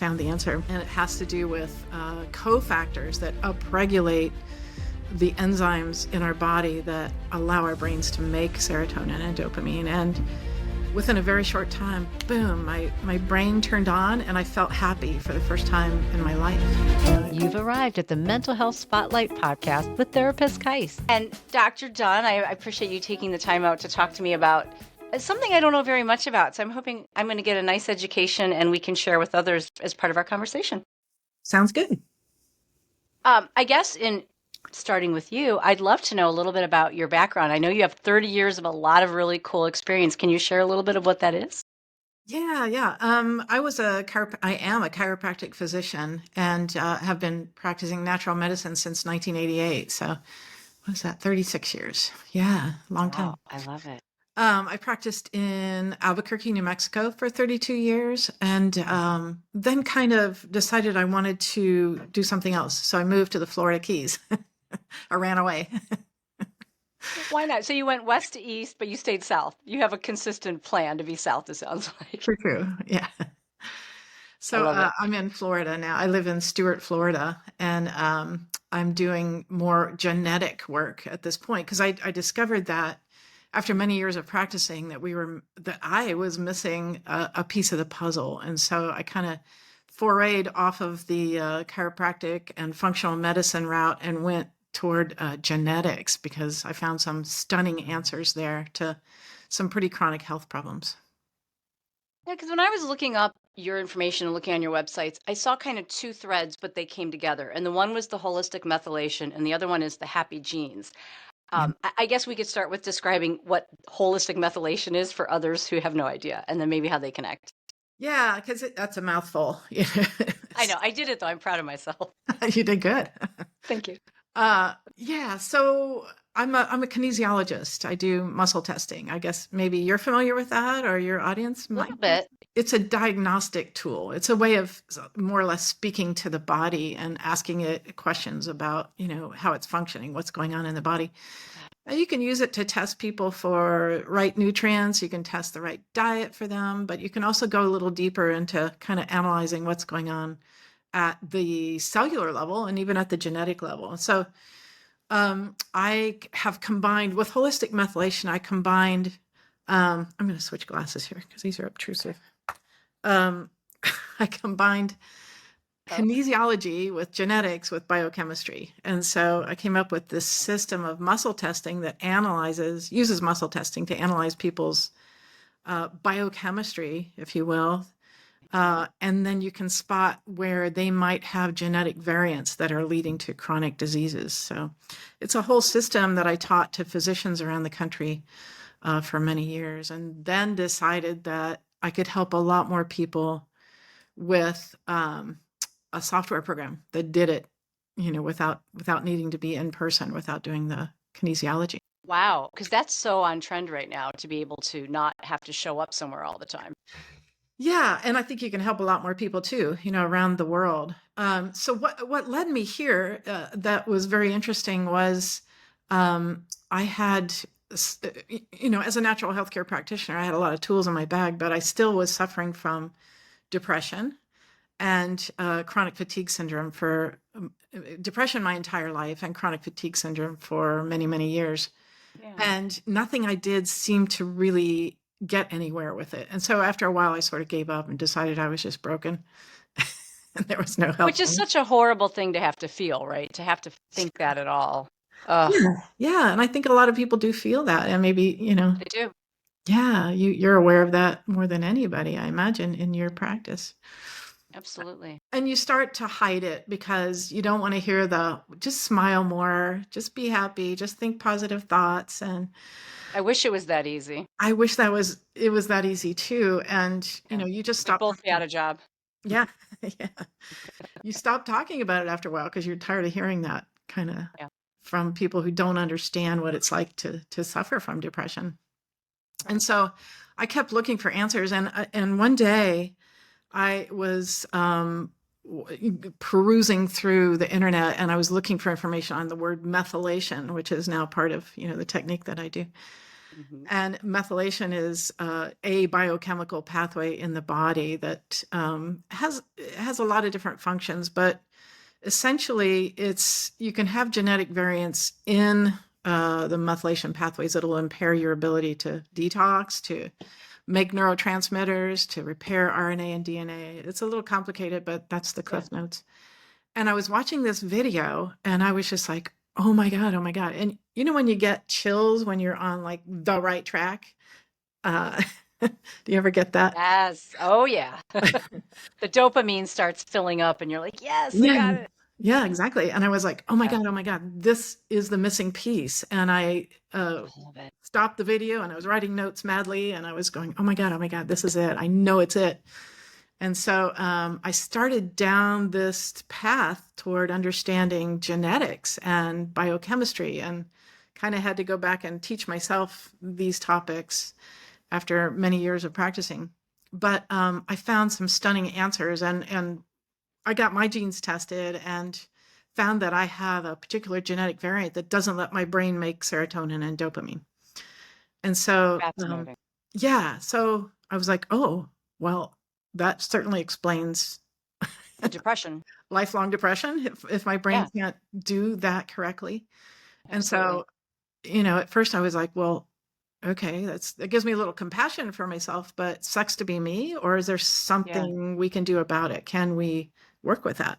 found the answer, and it has to do with cofactors that upregulate the enzymes in our body that allow our brains to make serotonin and dopamine. And within a very short time, boom, my brain turned on and I felt happy for the first time in my life. You've arrived at the Mental Health Spotlight podcast with therapist Kais. And Dr. Dunn, I appreciate you taking the time out to talk to me about something I don't know very much about. So I'm hoping I'm going to get a nice education and we can share with others as part of our conversation. Sounds good. I guess in starting with you, I'd love to know a little bit about your background. I know you have 30 years of a lot of really cool experience. Can you share a little bit of what that is? Yeah. I am a chiropractic physician and have been practicing natural medicine since 1988. So what is that? 36 years. Yeah, long time. Wow, I love it. I practiced in Albuquerque, New Mexico for 32 years and then kind of decided I wanted to do something else. So I moved to the Florida Keys. I ran away. Why not? So you went west to east, but you stayed south. You have a consistent plan to be south, it sounds like. True. Yeah. So I'm in Florida now. I live in Stuart, Florida, and I'm doing more genetic work at this point because I discovered that after many years of practicing that I was missing a piece of the puzzle. And so I kind of forayed off of the chiropractic and functional medicine route and went toward genetics because I found some stunning answers there to some pretty chronic health problems. Yeah, because when I was looking up your information and looking on your websites, I saw kind of two threads, but they came together. And the one was the holistic methylation, and the other one is the happy genes. I guess we could start with describing what holistic methylation is for others who have no idea, and then maybe how they connect. Yeah, because that's a mouthful. I know. I did it, though. I'm proud of myself. You did good. Thank you. Yeah, so I'm a kinesiologist. I do muscle testing. I guess maybe you're familiar with that or your audience might. A little bit. It's a diagnostic tool. It's a way of more or less speaking to the body and asking it questions about, how it's functioning, what's going on in the body. And you can use it to test people for right nutrients. You can test the right diet for them, but you can also go a little deeper into kind of analyzing what's going on at the cellular level and even at the genetic level. So I have combined with holistic methylation. I'm going to switch glasses here because these are obtrusive. I combined kinesiology with genetics with biochemistry. And so I came up with this system of muscle testing that uses muscle testing to analyze people's biochemistry, if you will. And then you can spot where they might have genetic variants that are leading to chronic diseases. So it's a whole system that I taught to physicians around the country for many years, and then decided that I could help a lot more people with a software program that did it, without needing to be in person, without doing the kinesiology. Wow, because that's so on trend right now to be able to not have to show up somewhere all the time. Yeah, and I think you can help a lot more people too, around the world. So what led me here that was very interesting was I had, as a natural healthcare practitioner, I had a lot of tools in my bag, but I still was suffering from depression and chronic fatigue syndrome for depression my entire life and chronic fatigue syndrome for many, many years. Yeah. And nothing I did seemed to really get anywhere with it. And so after a while, I sort of gave up and decided I was just broken and there was no help. Which is such a horrible thing to have to feel, right? To have to think that at all. Yeah. And I think a lot of people do feel that. And maybe, They do. Yeah. You're aware of that more than anybody, I imagine, in your practice. Absolutely. And you start to hide it because you don't want to hear just smile more, just be happy, just think positive thoughts. And I wish it was that easy. I wish it was that easy too. And, you just stop. We'd both be out of job. Yeah. Yeah. You stop talking about it after a while because you're tired of hearing that kind of from people who don't understand what it's like to suffer from depression. And so I kept looking for answers. And one day I was perusing through the internet and I was looking for information on the word methylation, which is now part of, the technique that I do. Mhm. And methylation is a biochemical pathway in the body that has a lot of different functions, but essentially you can have genetic variants in the methylation pathways that'll impair your ability to detox, to make neurotransmitters, to repair RNA and DNA. It's a little complicated, but that's the Yeah. cliff notes. And I was watching this video and I was just like, oh my God, oh my God. And you know when you get chills when you're on like the right track? Uh, do you ever get that? Yes. Oh, yeah. The dopamine starts filling up and you're like, yes, I Yeah. got it. Yeah, exactly. And I was like, Yeah, oh my God, this is the missing piece. And I I love it. stopped the video and I was writing notes madly and I was going, oh my God, this is it. I know it's it. And so I started down this path toward understanding genetics and biochemistry and kind of had to go back and teach myself these topics after many years of practicing. But I found some stunning answers and I got my genes tested and found that I have a particular genetic variant that doesn't let my brain make serotonin and dopamine. And so, Fascinating. yeah, so I was like, oh, well, that certainly explains The depression. lifelong depression if my brain Yeah, can't do that correctly. And absolutely. so, at first I was like, well, okay, that gives me a little compassion for myself, but sucks to be me, or is there Yeah. something we can do about it? Can we work with that?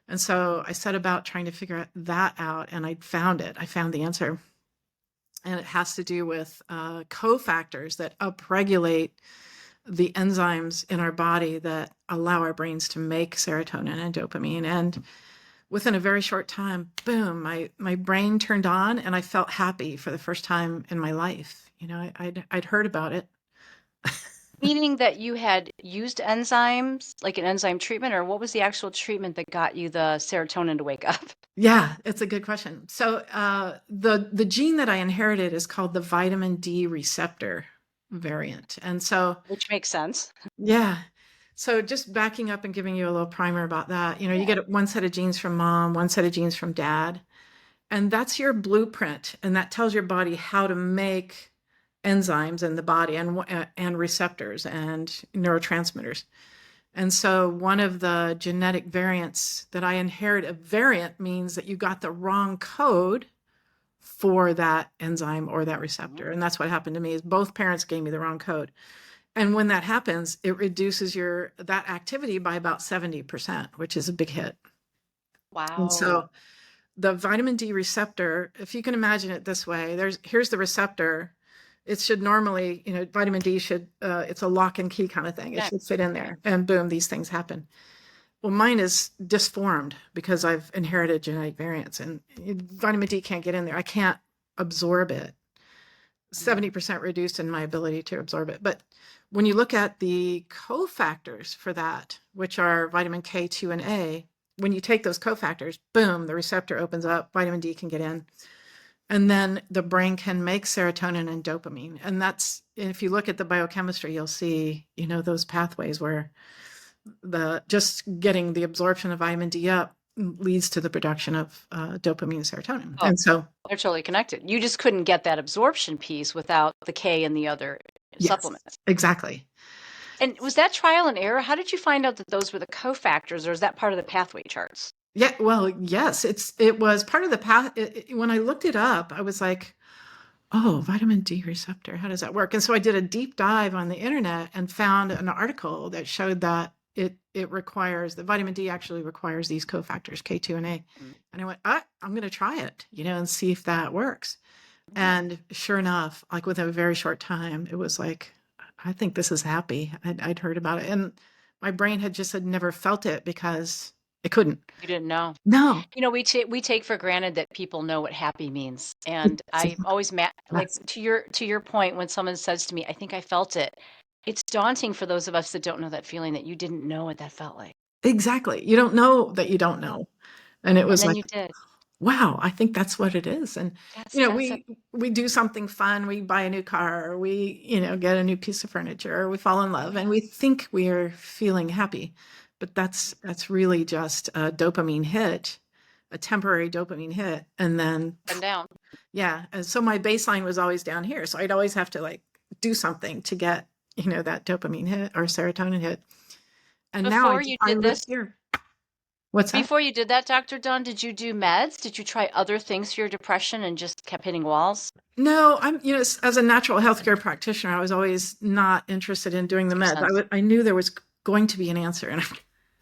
And so I set about trying to figure that out, and I found it. I found the answer. And it has to do with cofactors that upregulate the enzymes in our body that allow our brains to make serotonin and dopamine. And within a very short time, boom, my brain turned on and I felt happy for the first time in my life. I'd heard about it. Meaning that you had used enzymes, like an enzyme treatment, or what was the actual treatment that got you the serotonin to wake up? Yeah, it's a good question. So the gene that I inherited is called the vitamin D receptor variant. And so Which makes sense. yeah. So just backing up and giving you a little primer about that, you Yeah. get one set of genes from mom, one set of genes from dad, and that's your blueprint, and that tells your body how to make enzymes in the body and receptors and neurotransmitters. And so one of the genetic variants that I inherit, a variant means that you got the wrong code for that enzyme or that Mhm. receptor. And that's what happened to me is both parents gave me the wrong code. And when that happens, it reduces that activity by about 70%, which is a big hit. And Wow. so the vitamin D receptor, if you can imagine it this way, here's the receptor. It should normally, vitamin D should, it's a lock and key kind of thing. It Yeah. should fit in Right. there and boom, these things happen. Well, mine is disformed because I've inherited genetic variants and vitamin D can't get in there. I can't absorb it. Mm. 70% reduced in my ability to absorb it. But when you look at the cofactors for that, which are vitamin K, 2, and A, when you take those cofactors, boom, the receptor opens up, vitamin D can get in. And then the brain can make serotonin and dopamine. And that's, if you look at the biochemistry, you'll see, those pathways where just getting the absorption of vitamin D up leads to the production of dopamine and serotonin. Oh, And so, they're totally connected. You just couldn't get that absorption piece without the K and the other yes, supplements. exactly. And was that trial and error? How did you find out that those were the cofactors, or is that part of the pathway charts? Yeah, well, yes, it was part of the path. When I looked it up, I was like, oh, vitamin D receptor, how does that work? And so I did a deep dive on the internet and found an article that showed that it requires the vitamin D actually requires these cofactors K, 2, and A. Mm. And I went, I'm going to try it, and see if that works. Yeah. And sure enough, like within a very short time, it was like, I think this is happy. I'd heard about it, and my brain had never felt it because it couldn't. You didn't know. No. We take for granted that people know what happy means, and I always like Yes. to your point when someone says to me, "I think I felt it." It's daunting for those of us that don't know that feeling that you didn't know what that felt like, Exactly. You don't know that you don't know. And it and was then like, you did. wow, I think that's what it is. And, That's a we do something fun. We buy a new car, or we, get a new piece of furniture, or we fall in love and yeah. we think we're feeling happy. But that's really just a dopamine hit a temporary dopamine hit, and then And down. yeah. And so my baseline was always down here. So I'd always have to like do something to get, that dopamine hit or serotonin hit. And now Before you I did live this, here. What's that? before you did that, Dr. Dunn, did you do meds? Did you try other things for your depression and just kept hitting walls? No, as a natural healthcare practitioner, I was always not interested in doing the Makes meds. sense. I knew there was going to be an answer, and I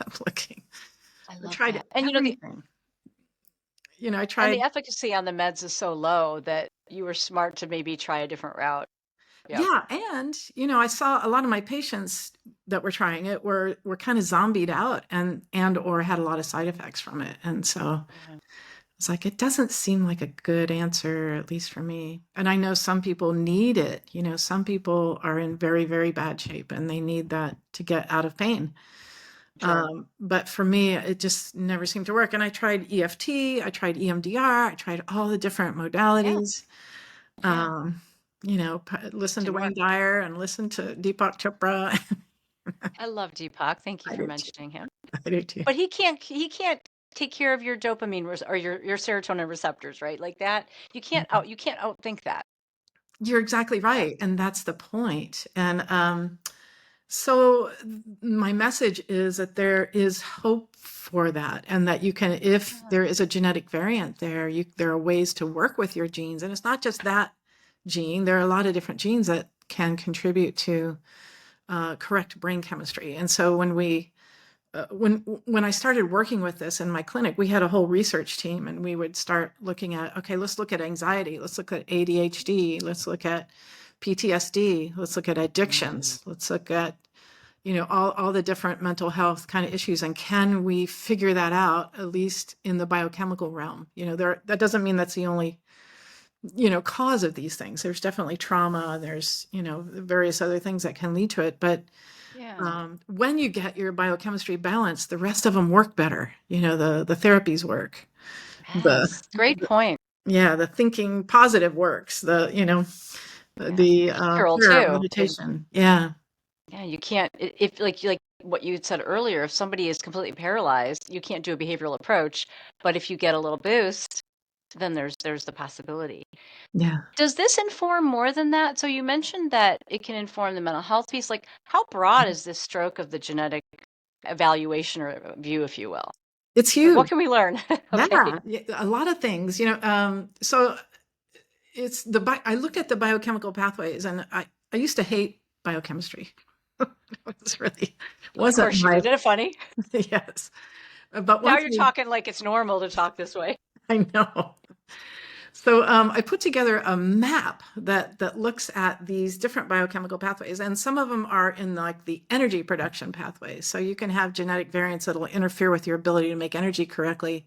kept looking. I I love tried that. And everything. I the tried. efficacy on the meds is so low that you were smart to maybe try a different route. Yep. Yeah, and I saw a lot of my patients that were trying it were kind of zombied out and or had a lot of side effects from it. And so Yeah. it's like it doesn't seem like a good answer, at least for me. And I know some people need it. Some people are in very, very bad shape and they need that to get out of pain. Sure. But for me, it just never seemed to work. And I tried EFT, I tried EMDR, I tried all the different Yeah. modalities. Yeah. Listen to Didn't Wayne work. Dyer and listen to Deepak Chopra. I love Deepak. Thank you I for do too. mentioning him. I do too. But he can't take care of your dopamine or your serotonin receptors, right? Like that. You can't outthink that. You're exactly Yeah. right. And that's the point. And so my message is that there is hope for that, and that you can, if there is a genetic variant there, there are ways to work with your genes. And it's not just that gene. There are a lot of different genes that can contribute to correct brain chemistry. And so when I started working with this in my clinic, we had a whole research team, and we would start looking at, okay, let's look at anxiety, let's look at ADHD, let's look at PTSD, let's look at addictions, let's look at all the different mental health kind of issues, and can we figure that out at least in the biochemical realm? That doesn't mean that's the only cause of these things. There's definitely trauma, there's various other things that can lead to it, but Yeah. when you get your biochemistry balanced, the rest of them work better. The therapies work. The Yes. Great point. Yeah, the thinking positive works. Yeah. The Behavioral prayer, too. meditation. Yeah, Yeah, you can't if like what you had said earlier, if somebody is completely paralyzed, you can't do a behavioral approach, but if you get a little boost, then there's the possibility. yeah. Does this inform more than that? So you mentioned that it can inform the mental health piece. Like, how broad is this stroke of the genetic evaluation or view, if you will? It's Like, what huge. can we learn? Okay. Yeah, a lot of things. So it's I looked at the biochemical pathways, and I used to hate biochemistry. It was really Of wasn't course you my did. Isn't it funny? yes. But Now once you're we talking like it's normal to talk this way. I know. So I put together a map that looks at these different biochemical pathways, and some of them are in like the energy production pathways. So you can have genetic variants that will interfere with your ability to make energy correctly,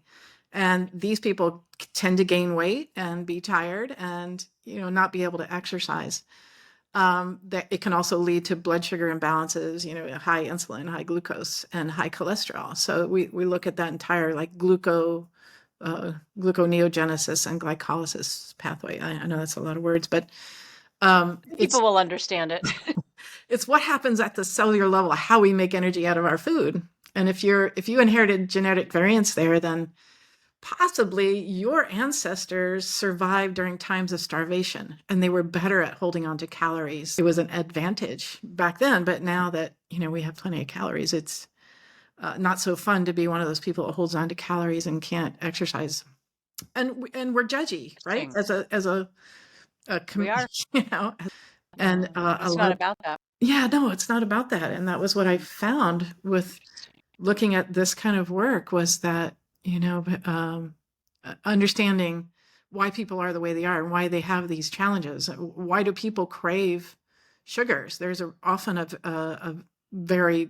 and these people tend to gain weight and be tired and not be able to exercise. That it can also lead to blood sugar imbalances, high insulin, high glucose, and high cholesterol. So we look at that entire like gluconeogenesis and glycolysis pathway. I know that's a lot of words, but People will understand it. it's what happens at the cellular level, how we make energy out of our food. And if you inherited genetic variants there, then possibly your ancestors survived during times of starvation, and they were better at holding on to calories. It was an advantage back then, but now that we have plenty of calories, it's not so fun to be one of those people that holds on to calories and can't exercise. And we're judgy, right? Interesting. As a We are. you know, and a It's not lot. about that. Yeah, no, it's not about that. And that was what I found with Interesting. looking at this kind of work, was that understanding why people are the way they are and why they have these challenges. Why do people crave sugars? There's often a very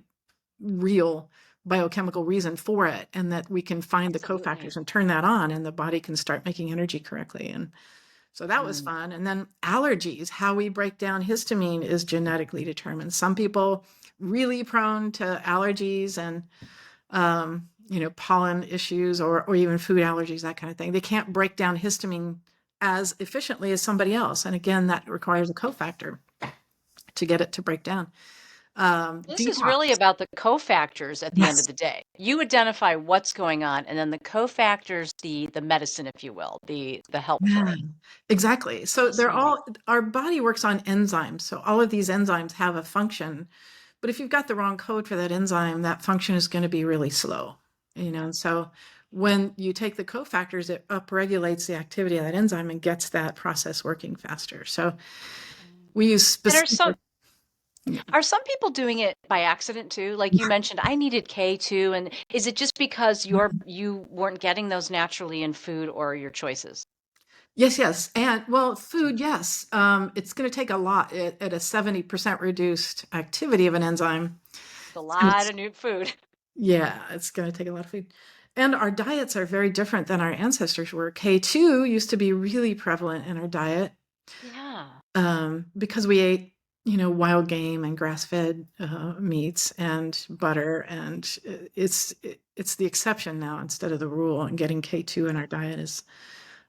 real biochemical reason for it, and that we can find the Absolutely. cofactors and turn that on, and the body can start making energy correctly. And so that was Mm. fun. And then allergies, how we break down histamine is genetically determined. Some people really prone to allergies and pollen issues, or even food allergies, that kind of thing. They can't break down histamine as efficiently as somebody else. And again, that requires a cofactor to get it to break down. This is really detox. about the cofactors at the end of Yes. the day. You identify what's going on, and then the cofactors, the medicine, if you will, the help for Yeah, it. exactly. So Fascinating. our body works on enzymes. So all of these enzymes have a function, but if you've got the wrong code for that enzyme, that function is going to be really slow, Yeah. and so when you take the cofactors, it upregulates the activity of that enzyme and gets that process working faster. So we use And are some specific. are some people doing it by accident too? Like you mentioned, I needed K2, and is it just because you weren't getting those naturally in food or your choices? Yes, yes. And well, food, yes. It's going to take a lot at a 70% reduced activity of an enzyme. A It's gonna, lot of new food. yeah, it's going to take a lot of food. And our diets are very different than our ancestors were. K2 used to be really prevalent in our diet Yeah. because we ate, wild game and grass-fed meats and butter, and it's the exception now instead of the rule. And getting K2 in our diet is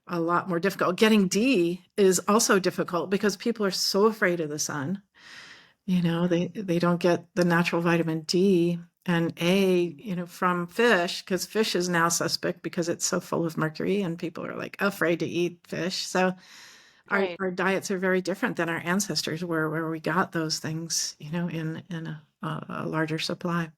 a lot more difficult. Getting D is also difficult because people are so afraid of the sun. They don't get the natural vitamin D and A, from fish, because fish is now suspect because it's so full of mercury and people are like afraid to eat fish. So our, Right. our diets are very different than our ancestors were, where we got those things, in a larger supply.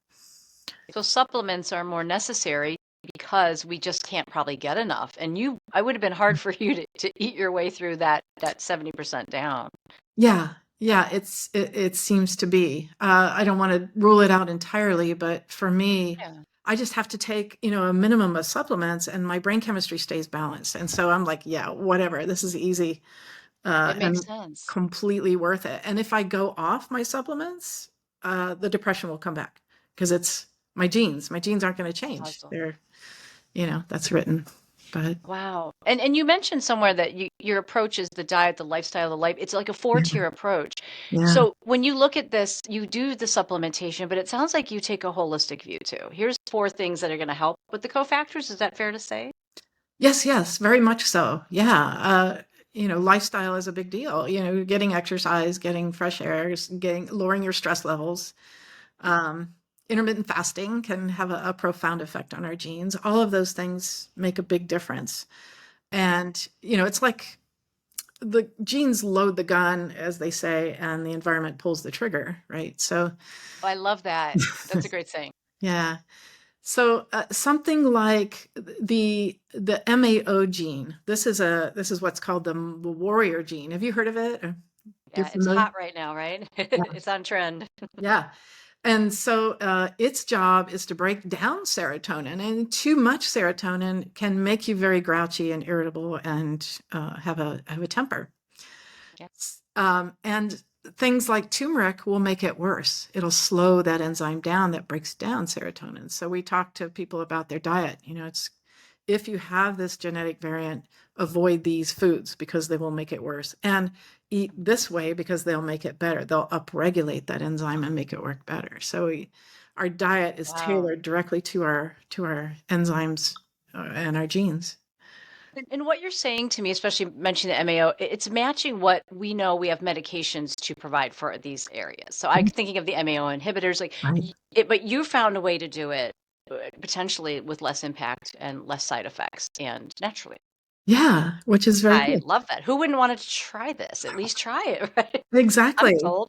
So supplements are more necessary because we just can't probably get enough. And I would have been hard for you to eat your way through that 70% down. Yeah, yeah, it seems to be. I don't want to rule it out entirely, but for me, Yeah. I just have to take, a minimum of supplements and my brain chemistry stays balanced. And so I'm like, yeah, whatever. This is easy, It makes and sense. completely worth it. And if I go off my supplements, the depression will come back because it's my genes. My genes aren't going to change. Awesome. They're, that's written. But Wow. And you mentioned somewhere that your approach is the diet, the lifestyle, the life. It's like a four-tier approach. yeah. So when you look at this, you do the supplementation, but it sounds like you take a holistic view too. Here's four things that are going to help with the cofactors. Is that fair to say? Yes, yes, very much so. Yeah. Lifestyle is a big deal. Getting exercise, getting fresh air, lowering your stress levels. Um, Intermittent fasting can have a profound effect on our genes. All of those things make a big difference. And, it's like the genes load the gun, as they say, and the environment pulls the trigger, right? So, I love that. That's a great saying. yeah. So something like the MAO gene. This is what's called the warrior gene. Have you heard of it? Or you're Yeah, it's familiar? hot right now, right? Yeah. It's on trend. Yeah. And so its job is to break down serotonin, and too much serotonin can make you very grouchy and irritable and have a temper. Yeah. And things like turmeric will make it worse. It'll slow that enzyme down that breaks down serotonin. So we talk to people about their diet. It's if you have this genetic variant, avoid these foods because they will make it worse. And eat this way because they'll make it better. They'll upregulate that enzyme and make it work better. So our diet is Wow. tailored directly to our enzymes and our genes. And what you're saying to me, especially mentioning the MAO, it's matching what we know we have medications to provide for these areas. So I'm thinking of the MAO inhibitors, like Right. but you found a way to do it potentially with less impact and less side effects and naturally. Yeah, which is very I good. love that. Who wouldn't want to try this? At least try it, right? I'm Exactly. sold.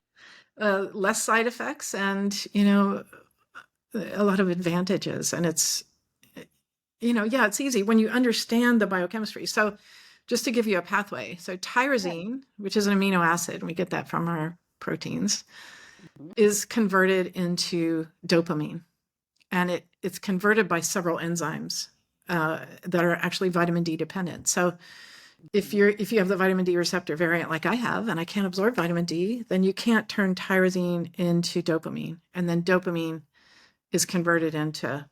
Less side effects and a lot of advantages, and it's yeah, it's easy when you understand the biochemistry. So just to give you a pathway, so Yeah. tyrosine, which is an amino acid, and we get that from our proteins, Mhm. is converted into dopamine, and it's converted by several enzymes that are actually vitamin D dependent. So if you have the vitamin D receptor variant like I have, and I can't absorb vitamin D, then you can't turn tyrosine into dopamine, and then dopamine is converted into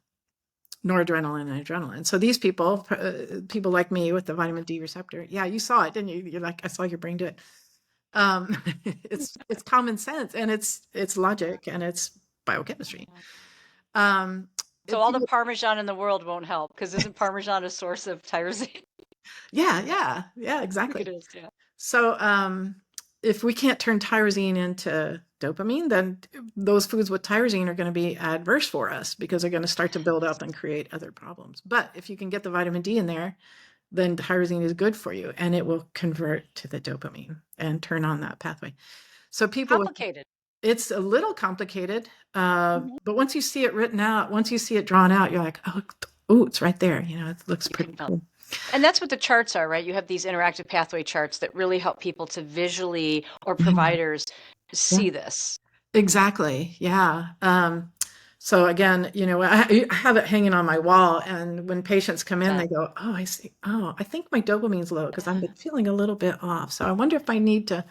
noradrenaline and adrenaline. So these people like me with the vitamin D receptor, yeah, you saw it, didn't you? You're like, I saw your brain do it. It's common sense, and it's logic, and it's biochemistry. Um, So all the People, Parmesan in the world won't help because isn't Parmesan a source of tyrosine? yeah, yeah, yeah, I think exactly. it is, yeah. So if we can't turn tyrosine into dopamine, then those foods with tyrosine are going to be adverse for us because they're going to start to build up and create other problems. But if you can get the vitamin D in there, then tyrosine is good for you and it will convert to the dopamine and turn on that pathway. So people with Complicated. it's a little complicated, Mhm. but once you see it written out, once you see it drawn out, you're like, oh, it's right there. It looks You pretty can feel. cool. And that's what the charts are, right? You have these interactive pathway charts that really help people to visually, or Yeah, providers, yeah, see this. exactly. Yeah. So again, I have it hanging on my wall, and when patients come in, Yeah. they go, "Oh, I see. Oh, I think my dopamine's low because I'm feeling a little bit off. So I wonder if I need to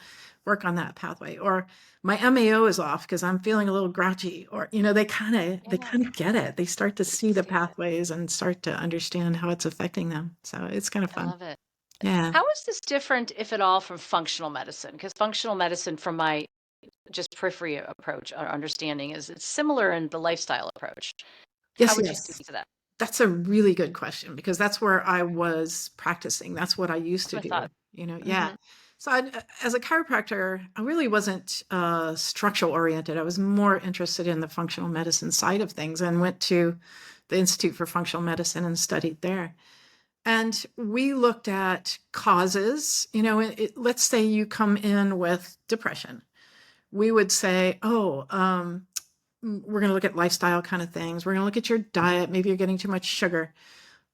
work on that pathway, or my MAO is off because I'm feeling a little grouchy." Or they Yeah. kind of get it. They start to They see the see it. pathways and start to understand how it's affecting them. So it's kind of I fun. love it. Yeah. How is this different, if at all, from functional medicine? Because functional medicine, from my just periphery approach or understanding, is it's similar in the lifestyle approach. How Yes. would you speak Yes. to that? That's a really good question because that's where I was practicing. That's what I used That's to what I do, thought. yeah. Hmm. So as a chiropractor, I really wasn't structural oriented. I was more interested in the functional medicine side of things and went to the Institute for Functional Medicine and studied there. And we looked at causes, let's say you come in with depression. We would say, oh, we're going to look at lifestyle kind of things. We're going to look at your diet. Maybe you're getting too much sugar.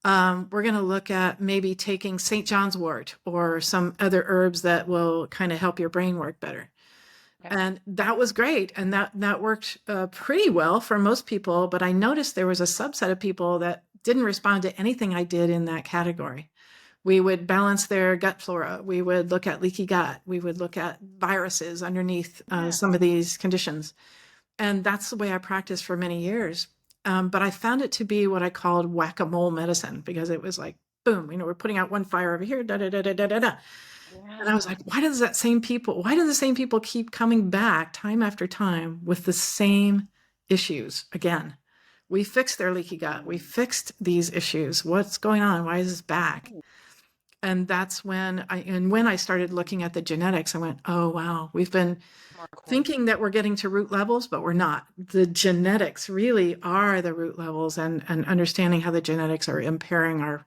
We're going to look at maybe taking St. John's wort or some other herbs that will kind of help your brain work better. Okay. And that was great. And that worked pretty well for most people. But I noticed there was a subset of people that didn't respond to anything I did in that category. We would balance their gut flora. We would look at leaky gut. We would look at viruses underneath Yeah. some of these conditions. And that's the way I practiced for many years. But I found it to be what I called whack-a-mole medicine because it was like, boom, we're putting out one fire over here, da da da da da da da. And I was Yeah. like, why do the same people keep coming back time after time with the same issues again? We fixed their leaky gut. We fixed these issues. What's going on? Why is this back? And that's when I started looking at the genetics, I went, oh wow, we've been More core. thinking that we're getting to root levels, but we're not. The genetics really are the root levels, and understanding how the genetics are impairing our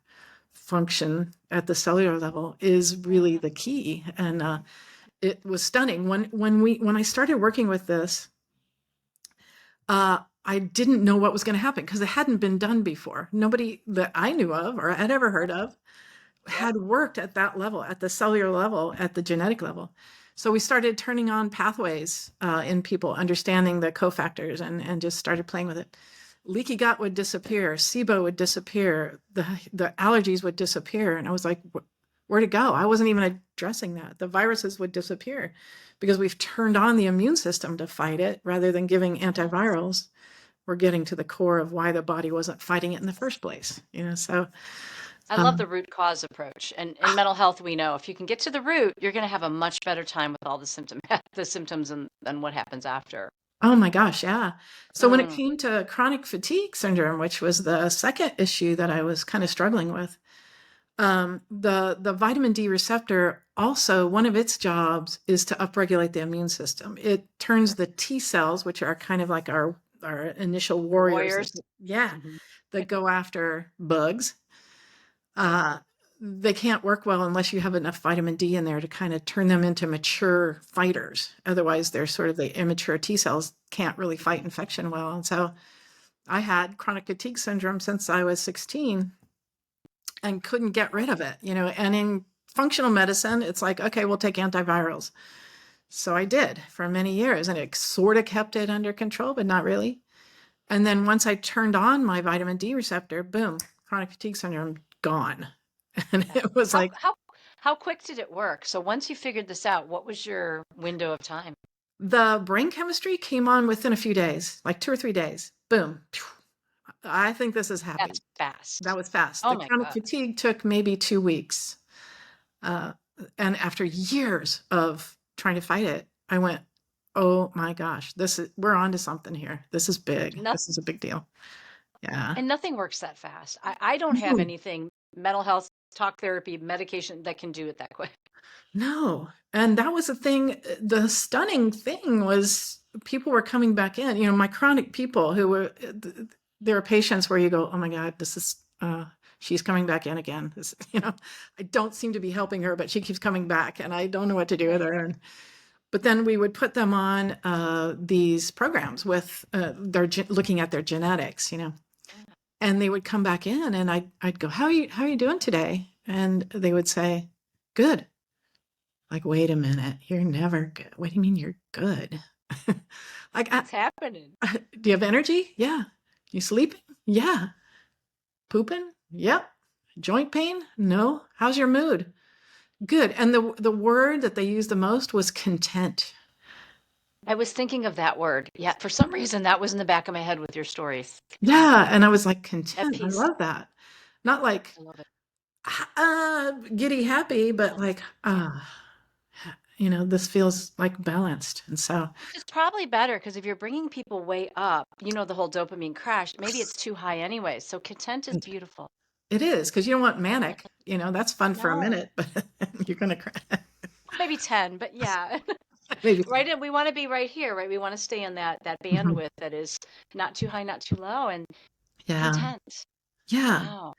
function at the cellular level is really the key. And it was stunning when I started working with this. I didn't know what was going to happen because it hadn't been done before. Nobody that I knew of or had ever heard of Yep. had worked at that level, at the cellular level, at the genetic level. So we started turning on pathways in people, understanding the cofactors, and just started playing with it. Leaky gut would disappear, SIBO would disappear, the allergies would disappear, and I was like, where to go? I wasn't even addressing that. The viruses would disappear because we've turned on the immune system to fight it rather than giving antivirals. We're getting to the core of why the body wasn't fighting it in the first place. So I love um, the root cause approach. And in mental health, we know if you can get to the root, you're going to have a much better time with all the the symptoms and than what happens after. oh my gosh, yeah. So when it Mm. came to chronic fatigue syndrome, which was the second issue that I was kind of struggling with, the vitamin D receptor also, one of its jobs is to upregulate the immune system. It turns the T cells, which are kind of like our initial The warriors, warriors. yeah, Hmm. that go after bugs. Uh, they can't work well unless you have enough vitamin D in there to kind of turn them into mature fighters. Otherwise, they're sort of the immature T cells can't really fight infection well. And so I had chronic fatigue syndrome since I was 16 and couldn't get rid of it, And in functional medicine, it's like, okay, we'll take antivirals. So I did for many years, and it sort of kept it under control, but not really. And then once I turned on my vitamin D receptor, boom, chronic fatigue syndrome gone. And Yeah. it was How like how how quick did it work? So once you figured this out, what was your window of time? the brain chemistry came on within a few days, like 2 or 3 days. Boom. I think this is happy. That's fast. That was fast. Oh The my chronic God. fatigue took maybe 2 weeks. Uh, and after years of trying to fight it, I went, oh my gosh, we're on to something here. This is big. No, This is a big deal. Yeah. and nothing works that fast. I don't have No. anything mental health, talk therapy, medication that can do it that quick. No. And that was the thing. The stunning thing was people were coming back in. My chronic people who were, there are patients where you go, oh my God, this is, she's coming back in again. I don't seem to be helping her, but she keeps coming back and I don't know what to do with her. But then we would put them on these programs with looking at their genetics, and they would come back in and I'd go, how are you doing today? And they would say, good. Like, wait a minute, you're never good. What do you mean you're good? Like, What's happening? do you have energy? Yeah. You sleeping? Yeah. Pooping? Yep. Joint pain? No. How's your mood? Good. And the word that they used the most was content. I was thinking of that word. Yeah, for some reason that was in the back of my head with your stories. Content. Yeah. And I was like, At content. I peace. love that. Not like I love it. giddy happy, but Balance. like, Yeah. this feels like balanced. And so Which is probably better because if you're bringing people way up, the whole dopamine crash, maybe it's too high anyway. So content is beautiful. it is, because you don't want manic, that's fun for a No, minute, but you're going to cry. maybe 10, but yeah. Maybe. Right. And we want to be right here, right? We want to stay in that Mhm. bandwidth that is not too high, not too low, and Yeah. content. Yeah. Wow.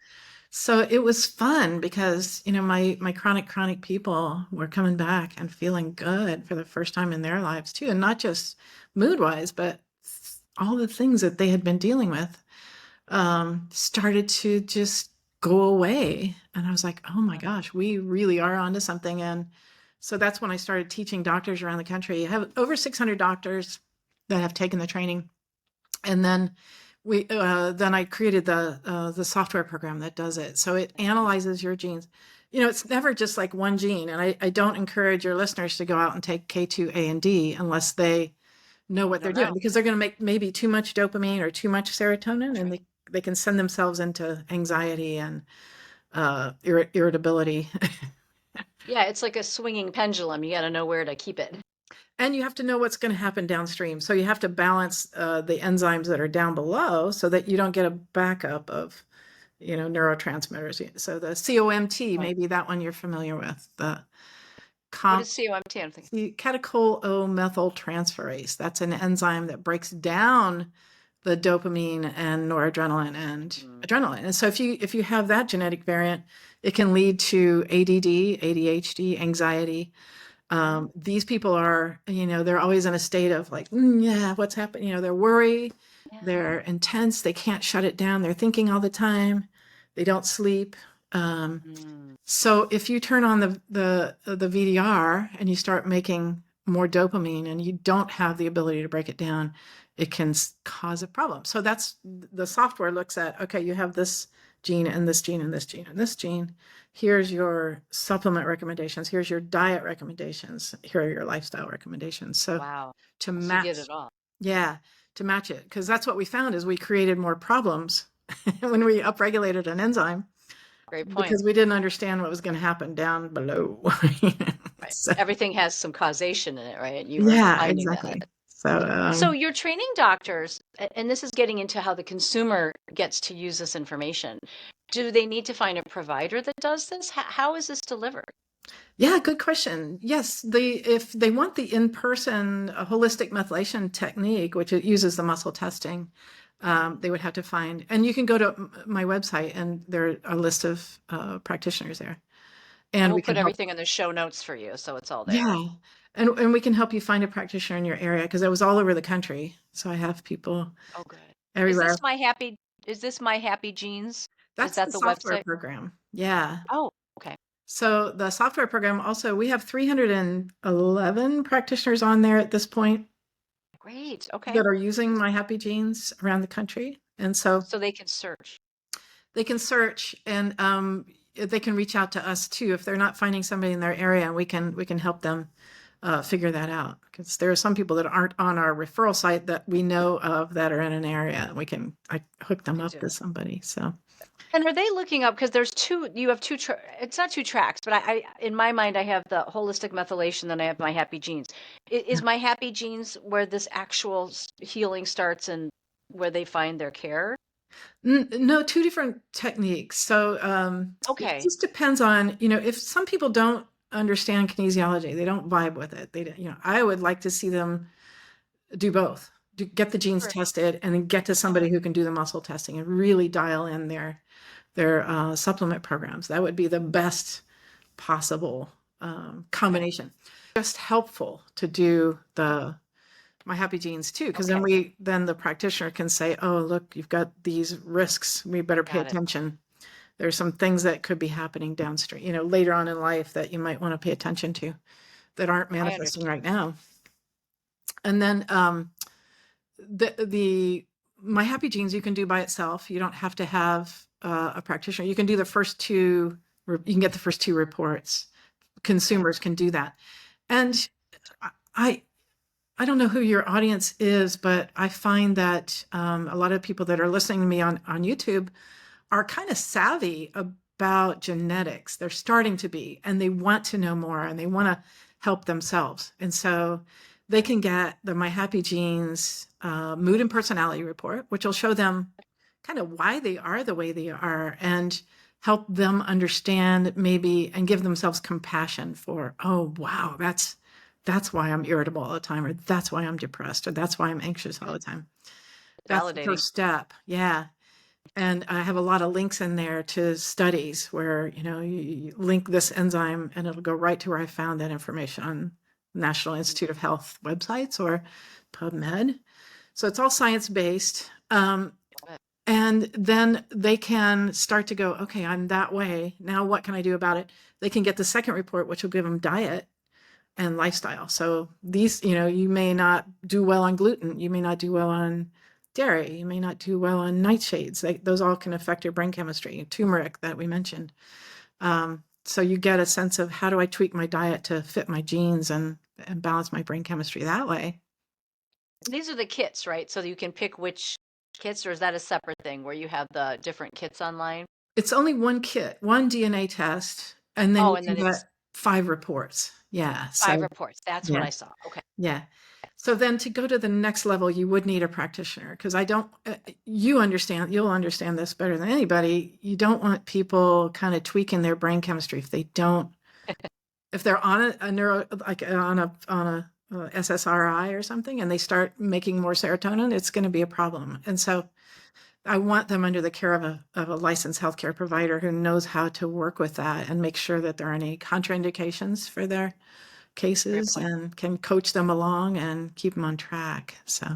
So it was fun because, my chronic people were coming back and feeling good for the first time in their lives too. And not just mood wise, but all the things that they had been dealing with started to just go away. And I was like, oh my gosh, we really are onto something. And so that's when I started teaching doctors around the country. I have over 600 doctors that have taken the training. And then I created the software program that does it. So it analyzes your genes. It's never just like one gene. And I don't encourage your listeners to go out and take K2A and D unless they know what Don't they're doing, know. because they're going to make maybe too much dopamine or too much serotonin, That's and right. they can send themselves into anxiety and irritability. Yeah, it's like a swinging pendulum. You got to know where to keep it. And you have to know what's going to happen downstream. So you have to balance the enzymes that are down below so that you don't get a backup of, neurotransmitters. So the COMT, Right. maybe that one you're familiar with, the What COMT, is COMT? I'm thinking. Catechol-O-methyltransferase. That's an enzyme that breaks down the dopamine and noradrenaline and Mm, adrenaline. And so if you have that genetic variant, it can lead to ADD, ADHD, anxiety. mm, These people are, they're always in a state of like, yeah, what's happening? They're worried, yeah. they're intense, they can't shut it down, they're thinking all the time, they don't sleep. Mm, So if you turn on the VDR and you start making more dopamine and you don't have the ability to break it down, it can cause a problem. So that's the software looks at, okay, you have this gene and this gene and this gene and this gene. Here's your supplement recommendations. Here's your diet recommendations. Here are your lifestyle recommendations. So wow. to So you get match, it all. yeah, to match it, because that's what we found is we created more problems when we upregulated an enzyme Great point. because we didn't understand what was going to happen down below. Right. So, Everything has some causation in it, right? You were yeah, finding that. exactly. So, So you're training doctors, and this is getting into how the consumer gets to use this information. Do they need to find a provider that does this? How is this delivered? yeah, good question. Yes, if they want the in-person holistic methylation technique, which it uses the muscle testing, they would have to find, and you can go to my website, and there are a list of practitioners there, And and we'll we put can help. everything in the show notes for you, so it's all there. Yeah, and we can help you find a practitioner in your area because I was all over the country, so I have people Oh, good. Is everywhere. this my happy? Is this My Happy Genes? Is That's that the the software website? program. Yeah. Oh, okay. So the software program also, we have 311 practitioners on there at this point Great. Okay. that are using MyHappyGenes around the country. And so So they can search. they can search and they can reach out to us too if they're not finding somebody in their area, and we can help them figure that out, because there are some people that aren't on our referral site that we know of that are in an area, and I hook them Can up do with it. somebody. So And are they looking up because there's two? You have two. It's not two tracks, but in my mind, I have the holistic methylation, then I have My Happy Genes. Is My Happy Genes where this actual healing starts and where they find their care? No, two different techniques. So it Okay. just depends on, if some people don't understand kinesiology. They don't vibe with it. I would like to see them do both. Get the genes Sure. tested and then get to somebody who can do the muscle testing and really dial in their supplement programs. That would be the best possible combination. Just helpful to do the MyHappyGenes too, because then the practitioner can say, oh, look, you've got these risks. We better pay attention. There's some things that could be happening downstream, later on in life that you might want to pay attention to that aren't manifesting right now. And then the MyHappyGenes you can do by itself. You don't have to have a practitioner. You can do the first two. You can get the first two reports. Consumers can do that. And I don't know who your audience is, but I find that a lot of people that are listening to me on YouTube are kind of savvy about genetics. They're starting to be, and they want to know more, and they want to help themselves. And so they can get the MyHappyGenes Mood and Personality Report, which will show them kind of why they are the way they are and help them understand maybe and give themselves compassion for, oh, wow, that's why I'm irritable all the time, or that's why I'm depressed, or that's why I'm anxious all the time. That's the first step. Yeah. And I have a lot of links in there to studies where, you link this enzyme and it'll go right to where I found that information on National Institute of Health websites or PubMed. So it's all science-based. And then they can start to go, okay, I'm that way. Now what can I do about it? They can get the second report, which will give them diet and lifestyle. So these, you may not do well on gluten. You may not do well on dairy. You may not do well on nightshades. Those all can affect your brain chemistry. Turmeric that we mentioned. So you get a sense of how do I tweak my diet to fit my genes and balance my brain chemistry that way. These are the kits, right? So you can pick which kits, or is that a separate thing where you have the different kits online? It's only one kit, one DNA test, and then you can get 5 reports. Yeah. 5 reports. That's what I saw. Okay. Yeah. So then to go to the next level, you would need a practitioner because you'll understand this better than anybody. You don't want people kind of tweaking their brain chemistry if if they're on a neuro, like on a SSRI or something, and they start making more serotonin, it's going to be a problem. And so I want them under the care of a licensed healthcare provider who knows how to work with that and make sure that there aren't any contraindications for their cases and can coach them along and keep them on track. So.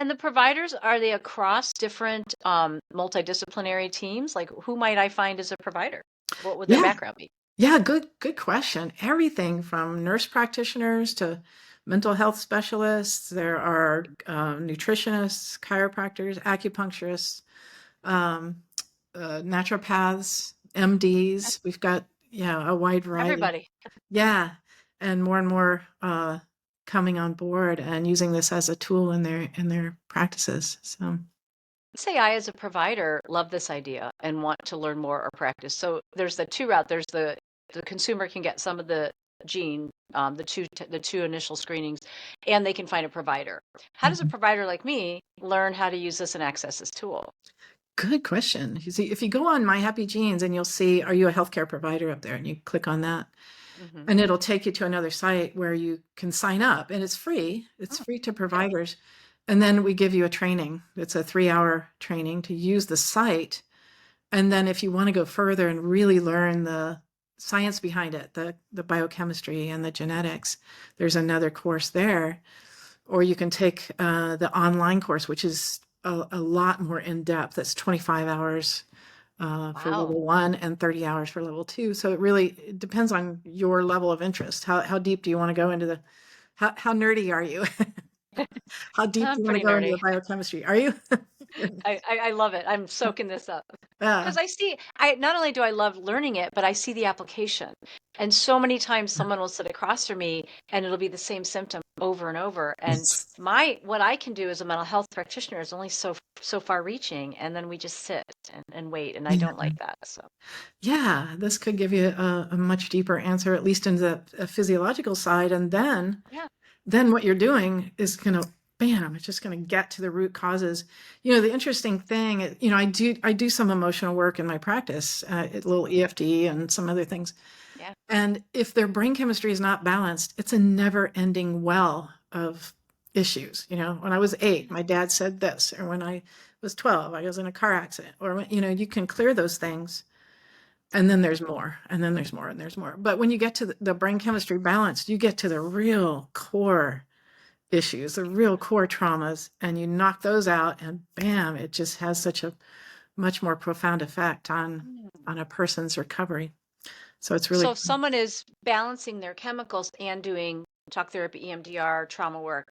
And the providers, are they across different multidisciplinary teams? Like who might I find as a provider? What would their background be? Yeah, good question. Everything from nurse practitioners to mental health specialists. There are nutritionists, chiropractors, acupuncturists, naturopaths, MDs. We've got a wide variety. Everybody. Yeah, and more coming on board and using this as a tool in their practices. So. Say I, as a provider, love this idea and want to learn more or practice. So there's the two route. There's the consumer can get some of the gene, the two initial screenings, and they can find a provider. How does a provider like me learn how to use this and access this tool? Good question. You see, if you go on MyHappyGenes and you'll see, are you a healthcare provider up there? And you click on that. And it'll take you to another site where you can sign up, and it's free. It's free to providers. And then we give you a training. It's a 3-hour training to use the site. And then if you want to go further and really learn the science behind it, the biochemistry and the genetics, there's another course there. Or you can take the online course, which is a lot more in-depth. That's 25 hours for level 1 and 30 hours for level 2. So it depends on your level of interest. How deep do you want to go into how nerdy are you? How deep do you want to go into the biochemistry? Are you? I love it. I'm soaking this up. Because I not only do I love learning it, but I see the application. And so many times someone will sit across from me and it'll be the same symptom over and over. And what I can do as a mental health practitioner is only so far reaching. And then we just sit and wait. And I don't like that. So yeah, this could give you a much deeper answer, at least in the physiological side. And then what you're doing is going to, bam, it's just going to get to the root causes. The interesting thing, I do some emotional work in my practice, a little EFT and some other things. Yeah. And if their brain chemistry is not balanced, it's a never-ending well of issues. When I was 8, my dad said this, or when I was 12, I was in a car accident, or you can clear those things, and then there's more, and then there's more, and there's more. But when you get to the brain chemistry balanced, you get to the real core issues, the real core traumas, and you knock those out, and bam, it just has such a much more profound effect on a person's recovery. So it's really So if someone is balancing their chemicals and doing talk therapy, EMDR, trauma work,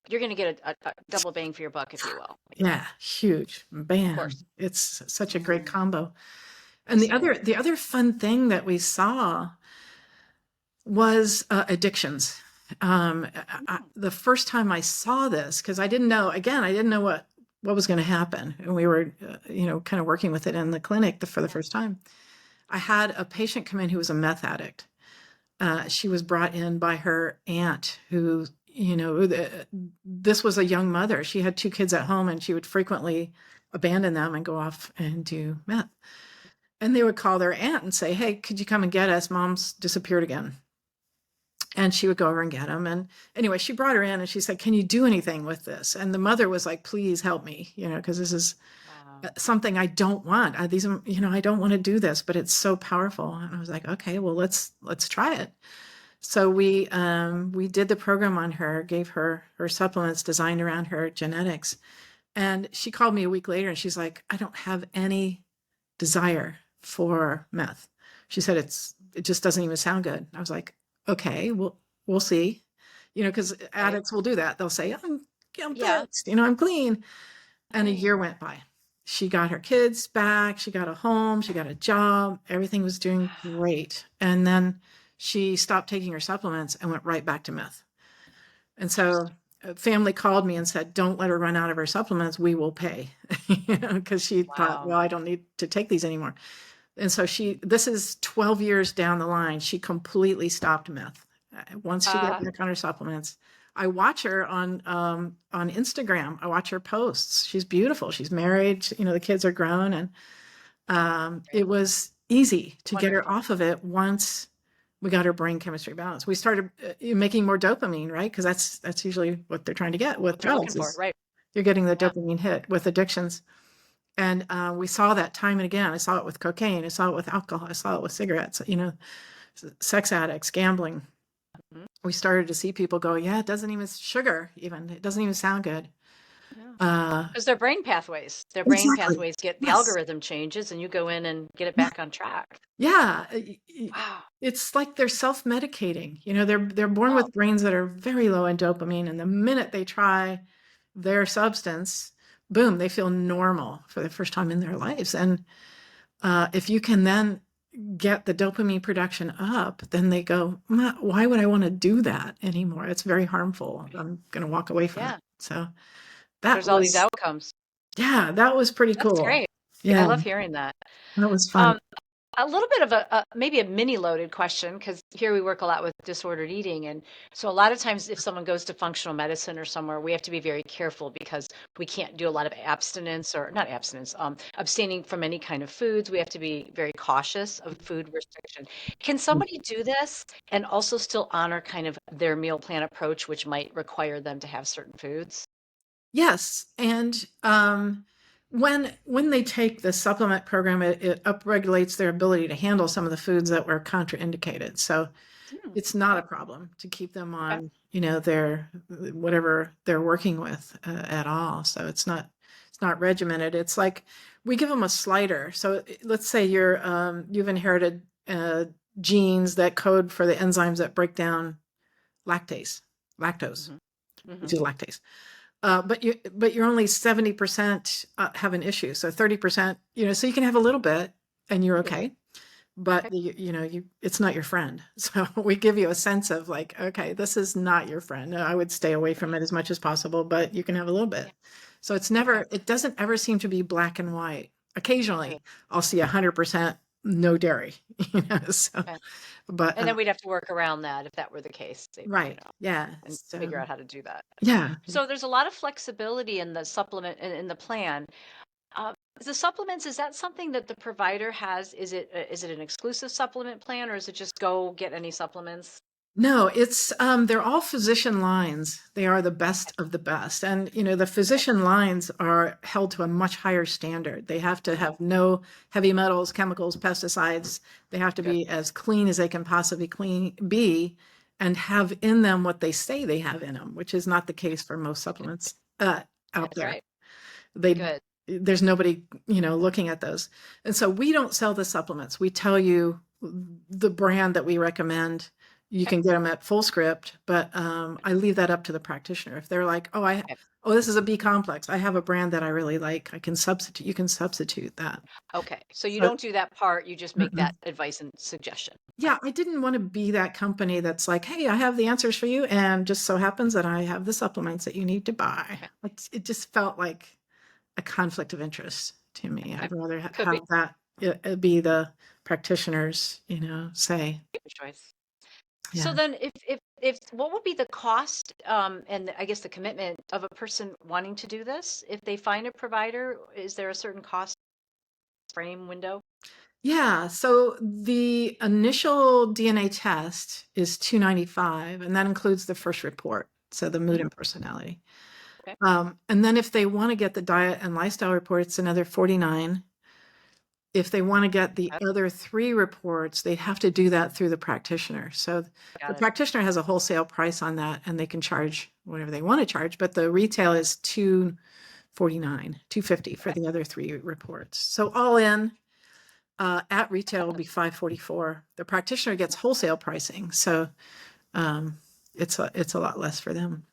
you're going to get a double bang for your buck, if you will. yeah, huge. Of Bam. course. It's such a great Mm, combo. I And see. the other fun thing that we saw was addictions. The first time I saw this, because I didn't know what was going to happen, and we were kind of working with it in the clinic for the first time. I had a patient come in who was a meth addict. She was brought in by her aunt, who this was a young mother. She had 2 kids at home, and she would frequently abandon them and go off and do meth. And they would call their aunt and say, "Hey, could you come and get us? Mom's disappeared again." And she would go over and get them. And anyway, she brought her in and she said, "Can you do anything with this?" And the mother was like, "Please help me, because this is something I don't want. I don't want to do this, but it's so powerful." And I was like, "Okay, well, let's try it." So we did the program on her, gave her supplements designed around her genetics. And she called me a week later and she's like, "I don't have any desire for meth." She said, it just doesn't even sound good. I was like, "Okay, well, we'll see." Because addicts will do that. They'll say, I'm Yeah. fixed, I'm clean. And a Right. year went by. She got her kids back. She got a home. She got a job. Everything was doing great. And then she stopped taking her supplements and went right back to meth. And so family called me and said, "Don't let her run out of her supplements. We will pay." Because she thought, Wow. "Well, I don't need to take these anymore." And so this is 12 years down the line. She completely stopped meth. Once she got back on her supplements, I watch her on Instagram. I watch her posts. She's beautiful. She's married. The kids are grown, and it was easy to get her Wonderful. off of it once we got her brain chemistry balanced. We started making more dopamine, right? Because that's usually what they're trying to get with What they're looking drugs. for, right? You're getting the Yeah. dopamine hit with addictions. And we saw that time and again. I saw it with cocaine. I saw it with alcohol. I saw it with cigarettes, sex addicts, gambling. Mhm. We started to see people go, "Yeah, it doesn't even sugar, even. It doesn't even sound good." Yeah. Uh, Because their brain pathways exactly. get the Yes. algorithm changes and you go in and get it Yeah. back on track. Yeah. Wow. It's like they're self-medicating. They're born Oh, with brains that are very low in dopamine, and the minute they try their substance, boom, they feel normal for the first time in their lives. And if you can then get the dopamine production up, then they go, "Why would I want to do that anymore? It's very harmful. I'm going to walk away from it." yeah. So that There's all these was, outcomes. yeah, that was pretty That's cool. great. I Yeah, love hearing that. that was fun. Um, a little bit of maybe a mini loaded question, because here we work a lot with disordered eating. And so a lot of times if someone goes to functional medicine or somewhere, we have to be very careful because we can't do a lot of abstinence, or not abstinence, abstaining from any kind of foods. We have to be very cautious of food restriction. Can somebody do this and also still honor kind of their meal plan approach, which might require them to have certain foods? Yes, and when they take the supplement program, it upregulates their ability to handle some of the foods that were contraindicated. So Hmm, it's not okay. a problem to keep them Okay. on, their whatever they're working with at all. So it's not regimented. It's like we give them a slider. So let's say you've inherited genes that code for the enzymes that break down lactose, Hmm. which Hmm. is lactase. But you're only 70% have an issue. So 30%, so you can have a little bit and you're Yeah. okay. But Okay. it's not your friend. So we give you a sense of like, okay, this is not your friend. I would stay away from it as much as possible, but you can have a little bit. Yeah. So Okay. it doesn't ever seem to be black and white. Good. Occasionally I'll see 100% no dairy, so, Okay. but, And then we'd have to work around that if that were the case, right. Yeah. and So, figure out how to do that. yeah. So there's a lot of flexibility in the supplement and in the plan. The supplements, is that something that the provider has? Is it an exclusive supplement plan, or is it just go get any supplements? No, it's they're all physician lines. They are the best of the best. And the Okay. physician lines are held to a much higher standard. They have to have no heavy metals, chemicals, pesticides. They have to Good. be as clean as they can possibly be and have in them what they say they have in them, which is not the case for most supplements out That's there. right. They Good. there's nobody, looking at those. And so we don't sell the supplements. We tell you the brand that we recommend. You Okay. can get them at full script, but I leave that up to the practitioner. If they're like, Okay. this is a B complex. I have a brand that I really like. I can substitute. You can substitute that. Okay. So you So, don't do that part. You just make that mm-mm. advice and suggestion. Yeah, I didn't want to be that company that's like, hey, I have the answers for you, and just so happens that I have the supplements that you need to buy. Okay. It just felt like a conflict of interest to me. Okay. I'd rather Could have be. that it be the practitioners, say, Good choice. So yeah. then if what would be the cost and I guess the commitment of a person wanting to do this? If they find a provider, is there a certain cost frame window? Yeah, so the initial DNA test is 295, and that includes the first report, so the mood Mhm. and personality. Okay. And then if they want to get the diet and lifestyle report, it's another 49. If they want to get the Got other 3 reports, they have to do that through the practitioner. So the got it. practitioner has a wholesale price on that, and they can charge whatever they want to charge, but the retail is 249, 250 for Okay. the other 3 reports. So all in, at retail will be 544. The practitioner gets wholesale pricing, so it's a lot less for them.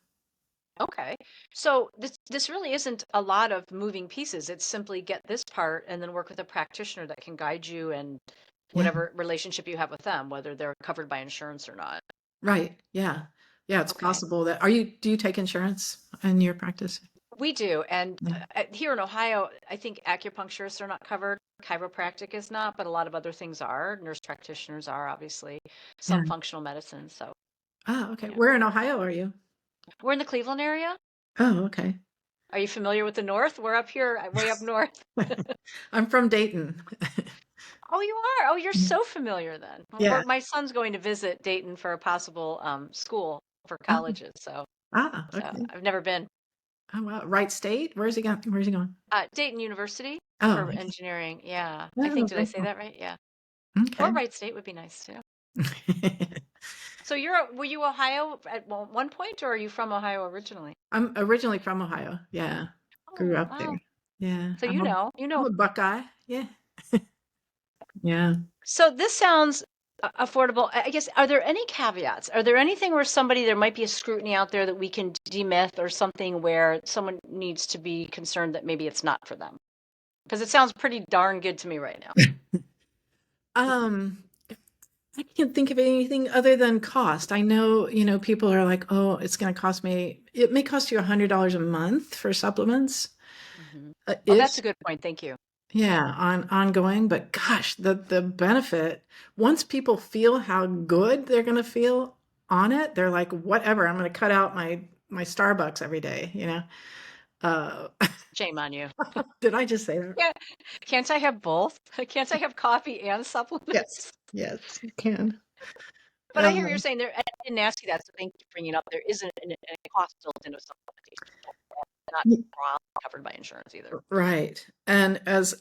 Okay. So this really isn't a lot of moving pieces. It's simply get this part and then work with a practitioner that can guide you and Yeah, whatever relationship you have with them, whether they're covered by insurance or not. right. Yeah. Yeah, it's Okay. possible that do you take insurance in your practice? We do. And Yeah. here in Ohio, I think acupuncturists are not covered. Chiropractic is not, but a lot of other things are. Nurse practitioners are, obviously, Yeah. some functional medicine. So, Ah, okay. yeah. Where in Ohio are you? We're in the Cleveland area. Oh, okay. Are you familiar with the North? We're up here, way up north. I'm from Dayton. Oh, you are? Oh, you're so familiar then. Well, Yeah. my son's going to visit Dayton for a possible school for Oh, colleges. So okay. I've never been. Oh, wow. Right state? Where's he going? Where's he going? Dayton University Oh, for okay. engineering. Yeah. I think, Oh, did I very say cool. that right? Yeah. Or Okay. Wright State would be nice too. So were you Ohio at one point, or are you from Ohio originally? I'm originally from Ohio. Yeah. Grew Oh, up there. wow. Yeah. So you I'm know. a Buckeye. Yeah. Yeah. So this sounds affordable. I guess, are there any caveats? Are there anything where there might be a scrutiny out there that we can demyth, or something where someone needs to be concerned that maybe it's not for them? Because it sounds pretty darn good to me right now. Um, I can't think of anything other than cost. I know, people are like, oh, it's going to cost me, it may cost you $100 a month for supplements, Hmm. Oh, that's ish. a good point. Thank you. Yeah, ongoing, but gosh, the benefit, once people feel how good they're going to feel on it, they're like, whatever, I'm going to cut out my Starbucks every day. Uh, Shame on you. did I just say that? Yeah. Can't I have both? Can't I have coffee and Yes, supplements? yes, you can. But I hear you're Um, saying there. I didn't ask you that, so thank you for bringing it up. There isn't a cost built into supplementation. Not covered by insurance either. Right. And as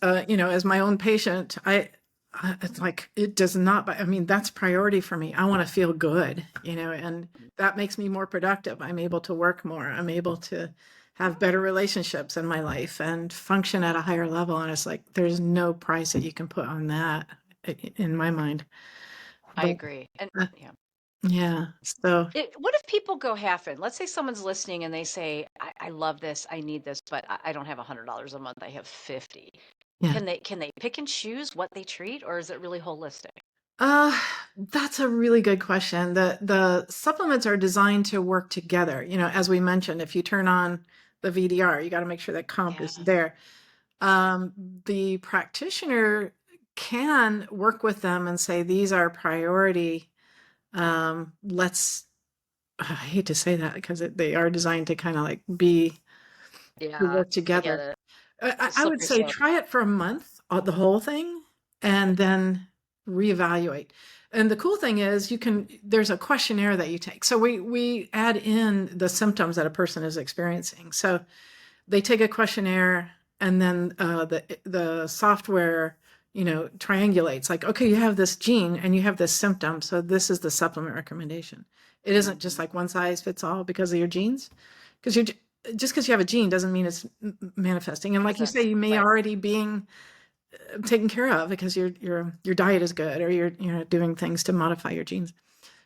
my own patient, it's like, it does not, I mean, that's priority for me. I want to feel good, and that makes me more productive. I'm able to work more. I'm able to have better relationships in my life and function at a higher level. And it's like, there's no price that you can put on that in my mind. I But agree. And uh, yeah. yeah, so What if people go half in? Let's say someone's listening and they say, I love this, I need this, but I don't have $100 a month. I have 50. yeah. Can they pick and choose what they treat, or is it really holistic? Uh, that's a really good question. The supplements are designed to work together. As we mentioned, if you turn on the VDR, you got to make sure that COMT Yeah. is there. The practitioner can work with them and say, these are priority. Let's, I hate to say that because they are designed to kind of like to Yeah, work I get together. it. I would Slippery say slope. try it for a month, the whole thing, and then reevaluate. And the cool thing is there's a questionnaire that you take. So we add in the symptoms that a person is experiencing. So they take a questionnaire, and then the software, triangulates, like, okay, you have this gene and you have this symptom, so this is the supplement recommendation. It isn't just like one size fits all because of your genes, because you're just because you have a gene doesn't mean it's manifesting. And like you Doesn't say, you may right. already being taken care of because your diet is good, or you're doing things to modify your genes.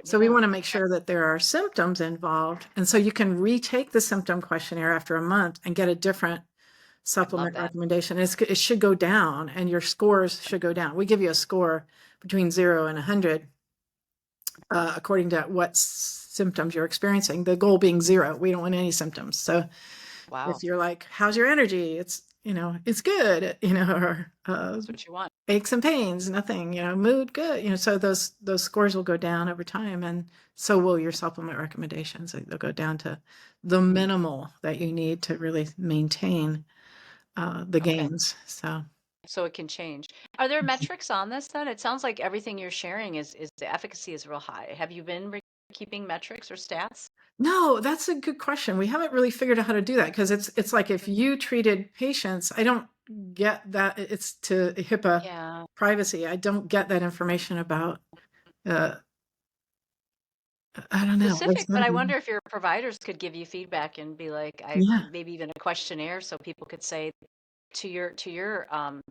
So we Yeah. want to make sure that there are symptoms involved. And so you can retake the symptom questionnaire after a month and get a different I love supplement that. recommendation. It should go down, and your scores should go down. We give you a score between 0 and 100 according to what symptoms you're experiencing. The goal being 0. We don't want any symptoms. So Wow. if you're like, how's your energy? It's good, or That's what you want. aches and pains, nothing, mood good, so those scores will go down over time, and so will your supplement recommendations. They'll go down to the minimal that you need to really maintain the Okay. gains. So So it can change. Are there metrics on this then? It sounds like everything you're sharing is the efficacy is real high. Have you been keeping metrics or stats? no, that's a good question. We haven't really figured out how to do that, because it's like if you treated patients, I don't get that. It's to HIPAA Yeah. privacy. I don't get that information about uh, I don't know. Specific, but I wonder if your providers could give you feedback and be like, Yeah. maybe even a questionnaire so people could say to your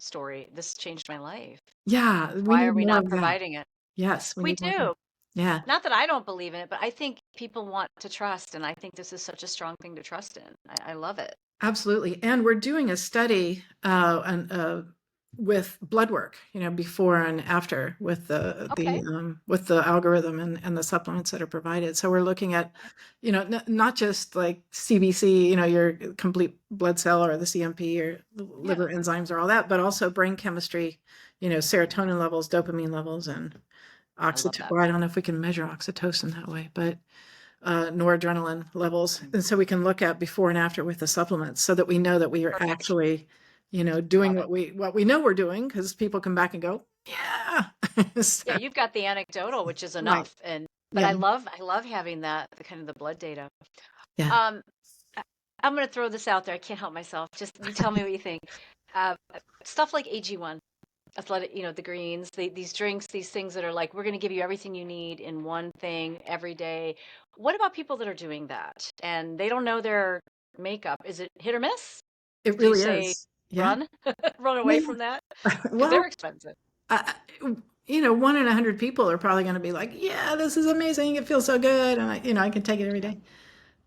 story, this changed my life. Yeah, we Why are need we more not of that. providing it? Yes, we We need more of that. do. Yeah, Not that I don't believe in it, but I think people want to trust, and I think this is such a strong thing to trust in. I love it. absolutely. And we're doing a study with blood work, before and after, with Okay. with the algorithm and the supplements that are provided. So we're looking at, not just like CBC, your complete blood cell, or the CMP, or Yeah, liver enzymes, or all that, but also brain chemistry, serotonin levels, dopamine levels, and I love that. well, I don't know if we can measure oxytocin that way, but noradrenaline levels. And so we can look at before and after with the supplements, so that we know that we are Perfect. actually, doing Love it. what we know we're doing, because people come back and go, yeah. Yeah, So, you've got the anecdotal, which is right. enough. But Yeah. I love having that the kind of the blood data. Yeah. Um, I- I'm going to throw this out there. I can't help myself. Just you tell me what you think. Stuff like AG1, athletic, the greens, these drinks, these things that are like, we're going to give you everything you need in one thing every day. What about people that are doing that and they don't know their makeup? Is it hit or miss? It Do you really say is. Yeah. run, run away Yeah. from that? Because they're Well, expensive. uh, 1 in 100 people are probably going to be like, yeah, this is amazing. It feels so good. And I can take it every day.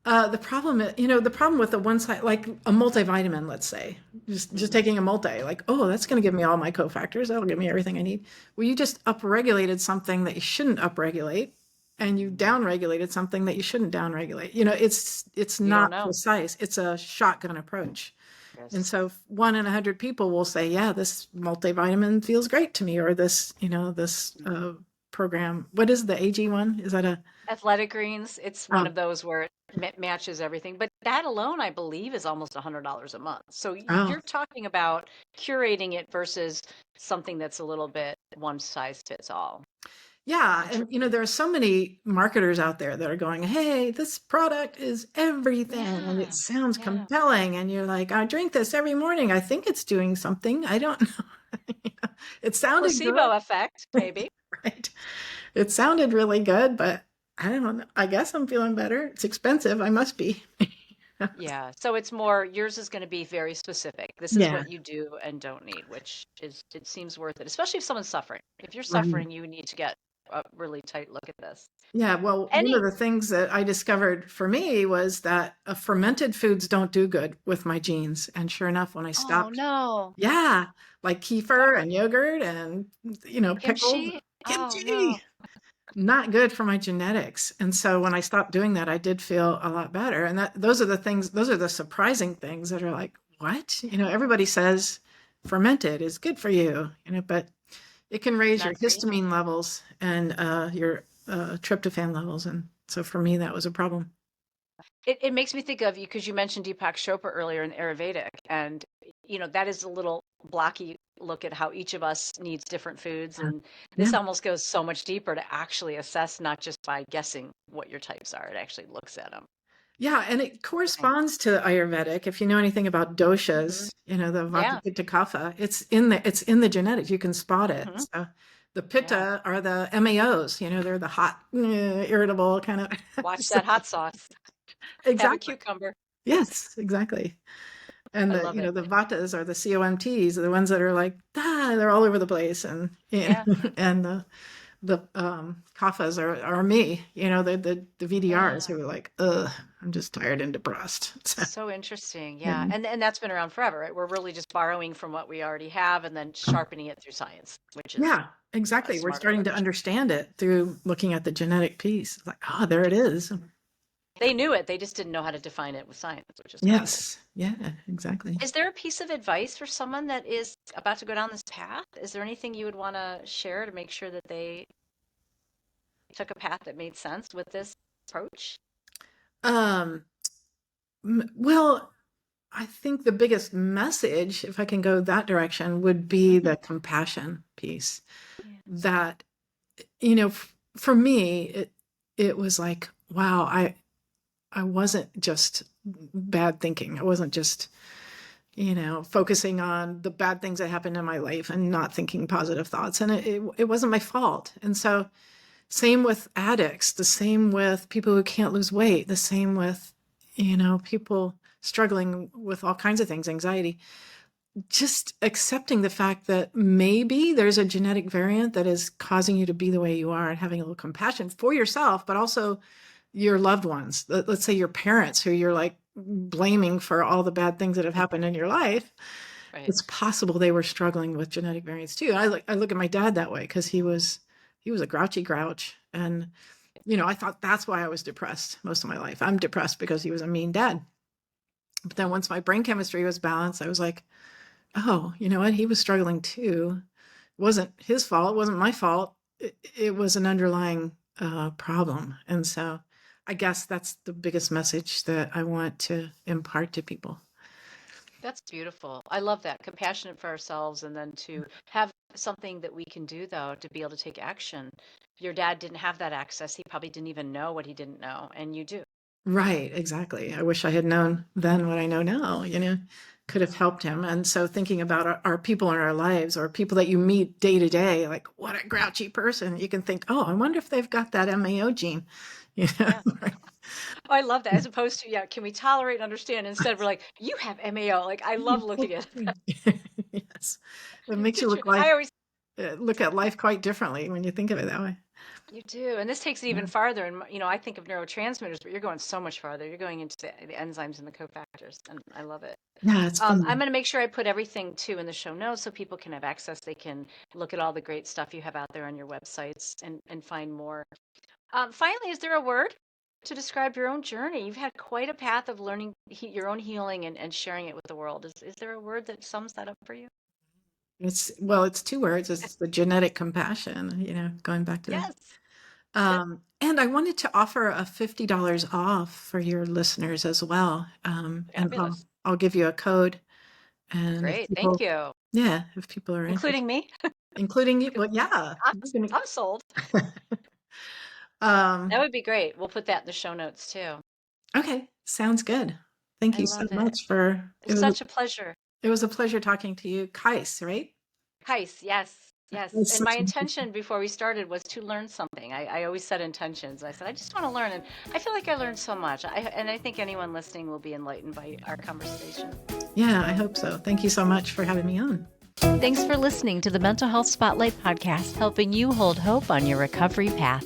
The problem with the one side, like a multivitamin, let's say, just Hmm. taking a multi, like, oh, that's going to give me all my cofactors. That'll give me everything I need. Well, you just upregulated something that you shouldn't upregulate, and you downregulated something that you shouldn't downregulate. It's You don't not know. precise. It's a shotgun approach. And Yes. so 1 in 100 people will say, yeah, this multivitamin feels great to me, or this program. What is the AG one? Is that a, Athletic greens, it's one oh, of those where it matches everything. But that alone, I believe, is almost $100 a month. So oh, you're talking about curating it versus something that's a little bit one size fits all. yeah, and Tricky. there are so many marketers out there that are going, "Hey, this product is everything," and it Yeah. sounds Yeah. compelling, and you're like, "I drink this every morning. I think it's doing something. I don't know." It sounded Placebo good, effect, maybe. right? It sounded really good, but I don't know. I guess I'm feeling better. It's expensive. I must be. Yeah. So it's more, yours is going to be very specific. This is Yeah, what you do and don't need, which is, it seems worth it, especially if someone's suffering. If you're right. suffering, you need to get a really tight look at this. Yeah, well, one Any, of the things that I discovered for me was that fermented foods don't do good with my genes. And sure enough, when I oh stopped, no, yeah, like kefir and yogurt and, pickles, kimchi? Oh no. kimchi, not good for my genetics. And so when I stopped doing that, I did feel a lot better. And those are the surprising things that are like, what? Everybody says fermented is good for you, but it can raise your Not for you. histamine levels and your tryptophan levels. And so for me, that was a problem. It makes me think of you because you mentioned Deepak Chopra earlier in Ayurvedic, and that is a little blocky look at how each of us needs different foods, and Yeah. this almost goes so much deeper to actually assess, not just by guessing what your types are. It actually looks at them. Yeah, and it Okay. corresponds to Ayurvedic. If you know anything about Hmm. doshas, the Vata, Yeah. Pitta, Kapha, it's in the genetics. You can spot it. Hmm. So the Yeah. Pitta are the MAOs, they're the hot, irritable kind of. Watch So, that hot sauce. Have a exactly. cucumber. Yes, exactly. And I the, love it. the Vatas are the COMTs, the ones that are like, they're all over the place. And, Yeah. and the Kaphas are me, the VDRs Yeah. who are like, ugh, I'm just tired and depressed. So, So interesting. yeah. Yeah. And that's been around forever, right? We're really just borrowing from what we already have and then sharpening it through science, which is Yeah, a exactly. We're smart starting to approach. understand it through looking at the genetic piece. It's like, there it is. They knew it, they just didn't know how to define it with science, which is wonderful. Yes. Yeah, exactly. Is there a piece of advice for someone that is about to go down this path? Is there anything you would want to share to make sure that they took a path that made sense with this approach? Um, well, I think the biggest message, if I can go that direction, would be Hmm. the compassion piece. Yeah. That, for me, it was like, wow, I wasn't just bad thinking. I wasn't just, focusing on the bad things that happened in my life and not thinking positive thoughts. And it wasn't my fault. And so, same with addicts, the same with people who can't lose weight, the same with, people struggling with all kinds of things, anxiety. Just accepting the fact that maybe there's a genetic variant that is causing you to be the way you are and having a little compassion for yourself, but also your loved ones. Let's say your parents who you're like blaming for all the bad things that have happened in your life. Right. It's possible they were struggling with genetic variants too. I look at my dad that way because he was a grouchy grouch. And, I thought that's why I was depressed most of my life. I'm depressed because he was a mean dad. But then once my brain chemistry was balanced, I was like, oh, you know what? He was struggling too. It wasn't his fault. It wasn't my fault. It was an underlying problem. And so I guess that's the biggest message that I want to impart to people. That's beautiful. I love that. Compassionate for ourselves and then to have something that we can do, though, to be able to take action. Your dad didn't have that access. He probably didn't even know what he didn't know, and you do. Right, exactly. I wish I had known then what I know now, could have helped him. And so thinking about our people in our lives or people that you meet day to day, like what a grouchy person, you can think, oh, I wonder if they've got that MAO gene. You know? Yeah. Oh, I love that. As opposed to, yeah, can we tolerate and understand? Instead, we're like, you have MAO. Like, I love looking at that. Yes. It makes you I always, look at life quite differently when you think of it that way. you do. And this takes it even Yeah. farther. And, I think of neurotransmitters, but you're going so much farther. You're going into the enzymes and the cofactors. And I love it. Yeah, it's I'm fun. going to make sure I put everything too in the show notes so people can have access. They can look at all the great stuff you have out there on your websites and find more. Finally, is there a word to describe your own journey? You've had quite a path of learning your own healing and sharing it with the world. Is there a word that sums that up for you? It's two words. It's the genetic compassion, going back to that. Yes. Good. And I wanted to offer a $50 off for your listeners as well. And Fabulous. I'll give you a code. And if Great. Thank people, you. yeah, if people are interested, Including me. including you, well, yeah. I'm, you're gonna- I'm sold. That Um, would be great. We'll put that in the show notes too. okay, sounds good. Thank I you so love it. much for It's such a pleasure. it was a pleasure talking to you, Kais, right? Kais, yes, yes. It's And my such intention before we started was to learn something. I always set intentions. I said, I just want to learn. And I feel like I learned so much. And I think anyone listening will be enlightened by our conversation. Yeah, I hope so. Thank you so much for having me on. Thanks for listening to the Mental Health Spotlight podcast, helping you hold hope on your recovery path.